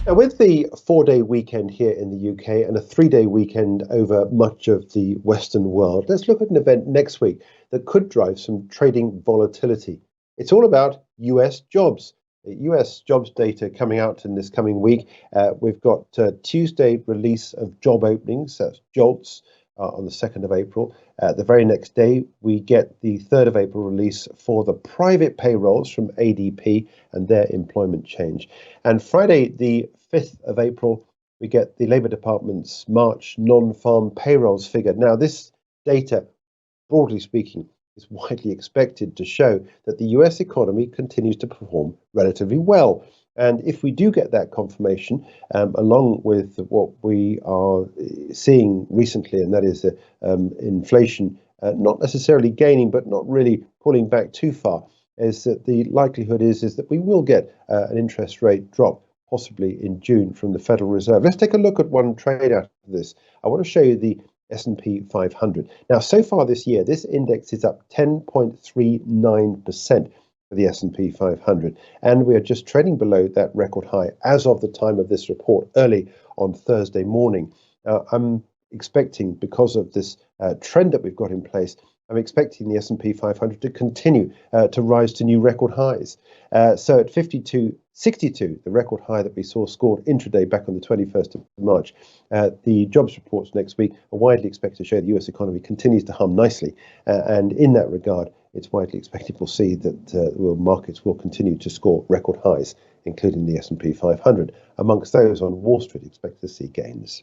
Now, with the 4-day weekend here in the UK and a 3-day weekend over much of the Western world, let's look at an event next week that could drive some trading volatility. It's all about US jobs. The US jobs data coming out in this coming week. We've got Tuesday release of job openings, that's JOLTs, on the 2nd of April. The very next day, we get the 3rd of April release for the private payrolls from ADP and their employment change. And Friday, the 5th of April, we get the Labour Department's March non-farm payrolls figure. Now, this data, broadly speaking, is widely expected to show that the US economy continues to perform relatively well. And if we do get that confirmation, along with what we are seeing recently, and that is inflation not necessarily gaining, but not really pulling back too far, is that the likelihood is that we will get an interest rate drop, possibly in June, from the Federal Reserve. Let's take a look at one trade out of this. I want to show you the S&P 500. Now, so far this year, this index is up 10.39% for the S&P 500, and we are just trading below that record high as of the time of this report early on Thursday morning. I'm expecting, because of this trend that we've got in place, I'm expecting the S&P 500 to continue to rise to new record highs. So at 52.62, the record high that we saw scored intraday back on the 21st of March, the jobs reports next week are widely expected to show the US economy continues to hum nicely. And in that regard, it's widely expected we'll see that markets will continue to score record highs, including the S&P 500. Amongst those on Wall Street, expect to see gains.